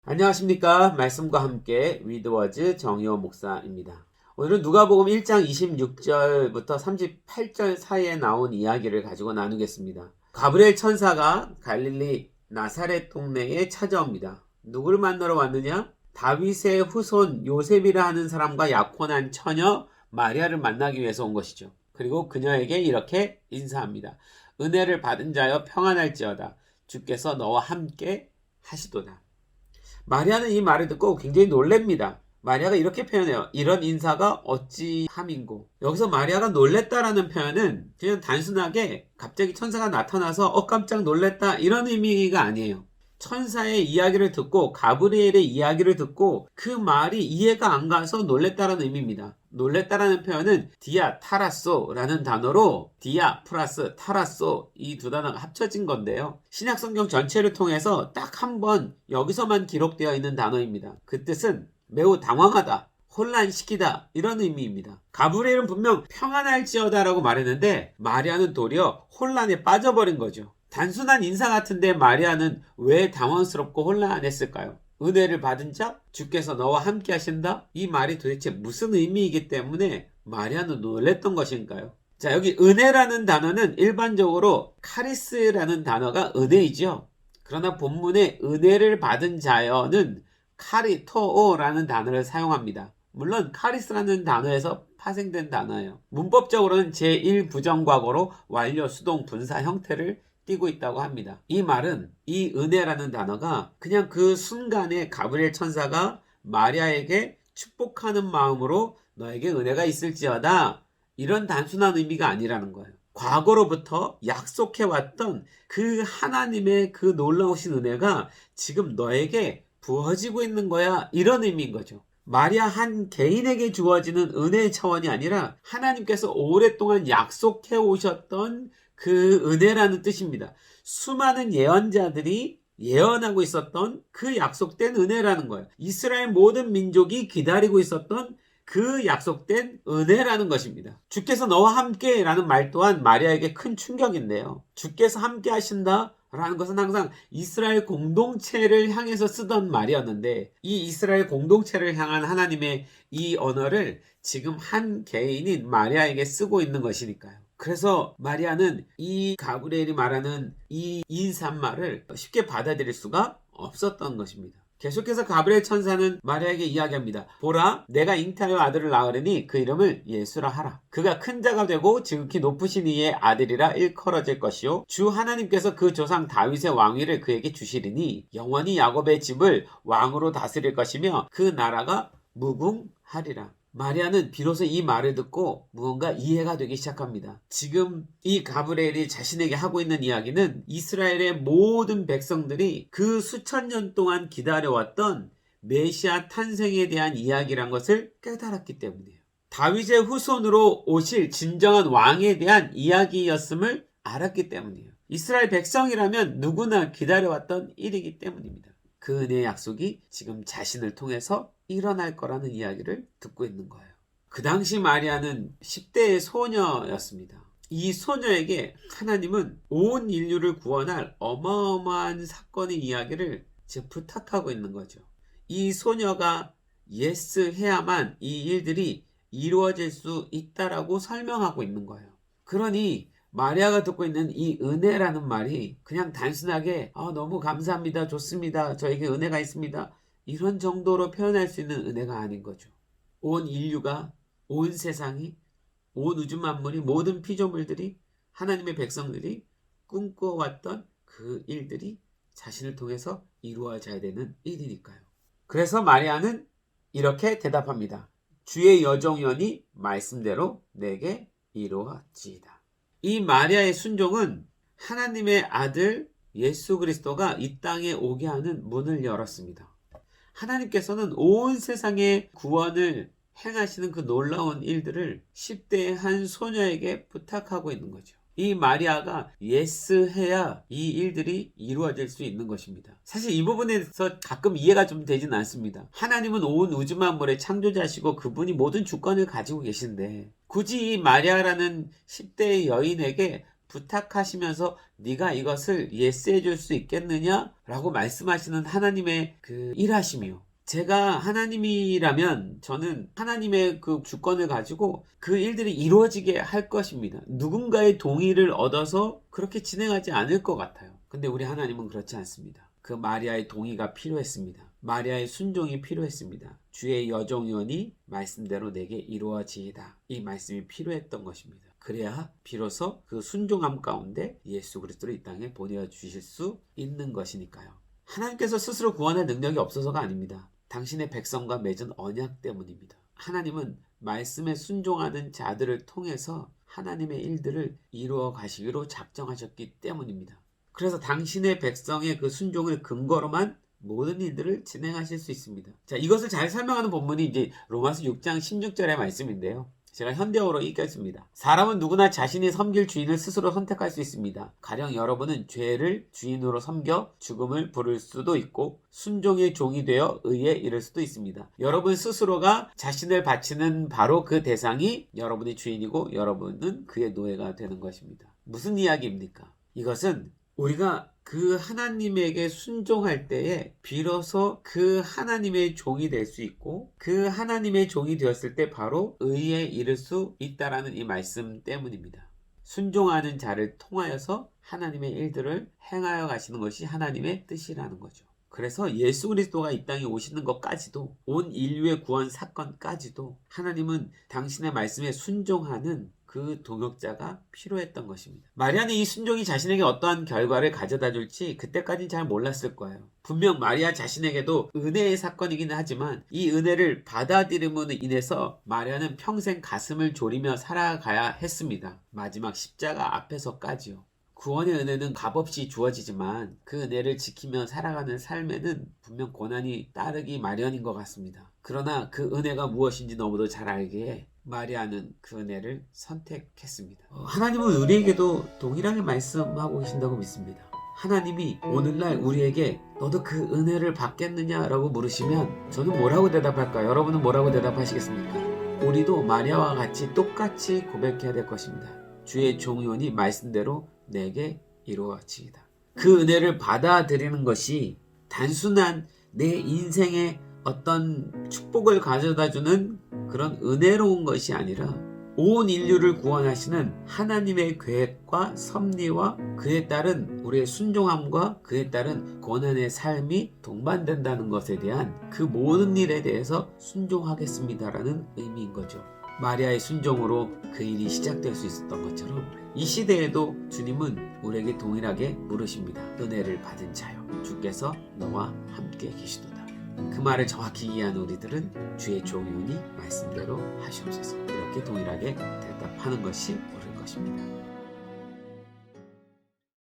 안녕하십니까. 말씀과 함께 위드워즈 정의호 목사입니다. 오늘은 누가복음 1장 26절부터 38절 사이에 나온 이야기를 가지고 나누겠습니다. 가브리엘 천사가 갈릴리 나사렛 동네에 찾아옵니다. 누구를 만나러 왔느냐? 다윗의 후손 요셉이라 하는 사람과 약혼한 처녀 마리아를 만나기 위해서 온 것이죠. 그리고 그녀에게 이렇게 인사합니다. 은혜를 받은 자여 평안할지어다. 주께서 너와 함께 하시도다. 마리아는 이 말을 듣고 굉장히 놀랍니다. 마리아가 이렇게 표현해요. 이런 인사가 어찌함인고. 여기서 마리아가 놀랬다라는 표현은 그냥 단순하게 갑자기 천사가 나타나서 깜짝 놀랬다 이런 의미가 아니에요. 천사의 이야기를 듣고 가브리엘의 이야기를 듣고 그 말이 이해가 안 가서 놀랬다라는 의미입니다. 놀랬다라는 표현은 디아 타라소라는 단어로 디아 플러스 타라소 이 두 단어가 합쳐진 건데요. 신약성경 전체를 통해서 딱 한 번 여기서만 기록되어 있는 단어입니다. 그 뜻은 매우 당황하다, 혼란시키다 이런 의미입니다. 가브리엘은 분명 평안할지어다 라고 말했는데 마리아는 도리어 혼란에 빠져버린 거죠. 단순한 인사 같은데 마리아는 왜 당황스럽고 혼란했을까요? 은혜를 받은 자? 주께서 너와 함께 하신다? 이 말이 도대체 무슨 의미이기 때문에 마리아는 놀랬던 것인가요? 자, 여기 은혜라는 단어는 일반적으로 카리스라는 단어가 은혜이죠. 그러나 본문에 은혜를 받은 자여는 카리토오라는 단어를 사용합니다. 물론 카리스라는 단어에서 파생된 단어예요. 문법적으로는 제1부정과거로 완료, 수동, 분사 형태를 띄고 있다고 합니다. 이 말은 이 은혜라는 단어가 그냥 그 순간에 가브리엘 천사가 마리아에게 축복하는 마음으로 너에게 은혜가 있을지어다 이런 단순한 의미가 아니라는 거예요. 과거로부터 약속해왔던 그 하나님의 그 놀라우신 은혜가 지금 너에게 부어지고 있는 거야 이런 의미인 거죠. 마리아 한 개인에게 주어지는 은혜의 차원이 아니라 하나님께서 오랫동안 약속해 오셨던 그 은혜라는 뜻입니다. 수많은 예언자들이 예언하고 있었던 그 약속된 은혜라는 거예요. 이스라엘 모든 민족이 기다리고 있었던 그 약속된 은혜라는 것입니다. 주께서 너와 함께 라는 말 또한 마리아에게 큰 충격인데요. 주께서 함께 하신다 라는 것은 항상 이스라엘 공동체를 향해서 쓰던 말이었는데 이 이스라엘 공동체를 향한 하나님의 이 언어를 지금 한 개인인 마리아에게 쓰고 있는 것이니까요. 그래서 마리아는 이 가브리엘이 말하는 이 인사말을 쉽게 받아들일 수가 없었던 것입니다. 계속해서 가브리엘 천사는 마리아에게 이야기합니다. 보라, 내가 잉태하여 아들을 낳으리니 그 이름을 예수라 하라. 그가 큰 자가 되고 지극히 높으신 이의 아들이라 일컬어질 것이요 주 하나님께서 그 조상 다윗의 왕위를 그에게 주시리니 영원히 야곱의 집을 왕으로 다스릴 것이며 그 나라가 무궁하리라. 마리아는 비로소 이 말을 듣고 무언가 이해가 되기 시작합니다. 지금 이 가브리엘이 자신에게 하고 있는 이야기는 이스라엘의 모든 백성들이 그 수천 년 동안 기다려왔던 메시아 탄생에 대한 이야기란 것을 깨달았기 때문이에요. 다윗의 후손으로 오실 진정한 왕에 대한 이야기였음을 알았기 때문이에요. 이스라엘 백성이라면 누구나 기다려왔던 일이기 때문입니다. 그 은혜의 약속이 지금 자신을 통해서 일어날 거라는 이야기를 듣고 있는 거예요. 그 당시 마리아는 10대의 소녀였습니다. 이 소녀에게 하나님은 온 인류를 구원할 어마어마한 사건의 이야기를 지금 부탁하고 있는 거죠. 이 소녀가 예스 해야만 이 일들이 이루어질 수 있다라고 설명하고 있는 거예요. 그러니 마리아가 듣고 있는 이 은혜라는 말이 그냥 단순하게 너무 감사합니다, 좋습니다, 저에게 은혜가 있습니다 이런 정도로 표현할 수 있는 은혜가 아닌 거죠. 온 인류가, 온 세상이, 온 우주 만물이, 모든 피조물들이, 하나님의 백성들이 꿈꿔왔던 그 일들이 자신을 통해서 이루어져야 되는 일이니까요. 그래서 마리아는 이렇게 대답합니다. 주의 여종연이 말씀대로 내게 이루어지이다. 이 마리아의 순종은 하나님의 아들 예수 그리스도가 이 땅에 오게 하는 문을 열었습니다. 하나님께서는 온 세상의 구원을 행하시는 그 놀라운 일들을 10대의 한 소녀에게 부탁하고 있는 거죠. 이 마리아가 예스 해야 이 일들이 이루어질 수 있는 것입니다. 사실 이 부분에서 가끔 이해가 좀 되진 않습니다. 하나님은 온 우주 만물의 창조자시고 그분이 모든 주권을 가지고 계신데 굳이 이 마리아라는 10대의 여인에게 부탁하시면서 네가 이것을 예스해 줄 수 있겠느냐? 라고 말씀하시는 하나님의 그 일하심이요. 제가 하나님이라면 저는 하나님의 그 주권을 가지고 그 일들이 이루어지게 할 것입니다. 누군가의 동의를 얻어서 그렇게 진행하지 않을 것 같아요. 근데 우리 하나님은 그렇지 않습니다. 그 마리아의 동의가 필요했습니다. 마리아의 순종이 필요했습니다. 주의 여종이오니 말씀대로 내게 이루어지이다. 이 말씀이 필요했던 것입니다. 그래야 비로소 그 순종함 가운데 예수 그리스도를 이 땅에 보내주실 수 있는 것이니까요. 하나님께서 스스로 구원할 능력이 없어서가 아닙니다. 당신의 백성과 맺은 언약 때문입니다. 하나님은 말씀에 순종하는 자들을 통해서 하나님의 일들을 이루어 가시기로 작정하셨기 때문입니다. 그래서 당신의 백성의 그 순종을 근거로만 모든 일들을 진행하실 수 있습니다. 자, 이것을 잘 설명하는 본문이 이제 로마서 6장 16절의 말씀인데요. 제가 현대어로 읽겠습니다. 사람은 누구나 자신이 섬길 주인을 스스로 선택할 수 있습니다. 가령 여러분은 죄를 주인으로 섬겨 죽음을 부를 수도 있고 순종의 종이 되어 의에 이를 수도 있습니다. 여러분 스스로가 자신을 바치는 바로 그 대상이 여러분의 주인이고 여러분은 그의 노예가 되는 것입니다. 무슨 이야기입니까? 이것은 우리가 그 하나님에게 순종할 때에 비로소 그 하나님의 종이 될 수 있고 그 하나님의 종이 되었을 때 바로 의에 이를 수 있다라는 이 말씀 때문입니다. 순종하는 자를 통하여서 하나님의 일들을 행하여 가시는 것이 하나님의 뜻이라는 거죠. 그래서 예수 그리스도가 이 땅에 오시는 것까지도 온 인류의 구원 사건까지도 하나님은 당신의 말씀에 순종하는 그 동역자가 필요했던 것입니다. 마리아는 이 순종이 자신에게 어떠한 결과를 가져다 줄지 그때까지는 잘 몰랐을 거예요. 분명 마리아 자신에게도 은혜의 사건이기는 하지만 이 은혜를 받아들임으로 인해서 마리아는 평생 가슴을 졸이며 살아가야 했습니다. 마지막 십자가 앞에서까지요. 구원의 은혜는 값없이 주어지지만 그 은혜를 지키며 살아가는 삶에는 분명 고난이 따르기 마련인 것 같습니다. 그러나 그 은혜가 무엇인지 너무도 잘 알기에 마리아는 그 은혜를 선택했습니다. 하나님은 우리에게도 동일하게 말씀하고 계신다고 믿습니다. 하나님이 오늘날 우리에게 너도 그 은혜를 받겠느냐라고 물으시면 저는 뭐라고 대답할까요? 여러분은 뭐라고 대답하시겠습니까? 우리도 마리아와 같이 똑같이 고백해야 될 것입니다. 주의 종이오니 말씀대로 내게 이루어지이다. 그 은혜를 받아들이는 것이 단순한 내 인생의 어떤 축복을 가져다주는 그런 은혜로운 것이 아니라 온 인류를 구원하시는 하나님의 계획과 섭리와 그에 따른 우리의 순종함과 그에 따른 고난의 삶이 동반된다는 것에 대한 그 모든 일에 대해서 순종하겠습니다라는 의미인 거죠. 마리아의 순종으로 그 일이 시작될 수 있었던 것처럼 이 시대에도 주님은 우리에게 동일하게 물으십니다. 은혜를 받은 자여 주께서 너와 함께 계시도다. 그 말을 정확히 이해한 우리들은 주의 종이오니 말씀대로 하시옵소서. 이렇게 동일하게 대답하는 것이 옳을 것입니다.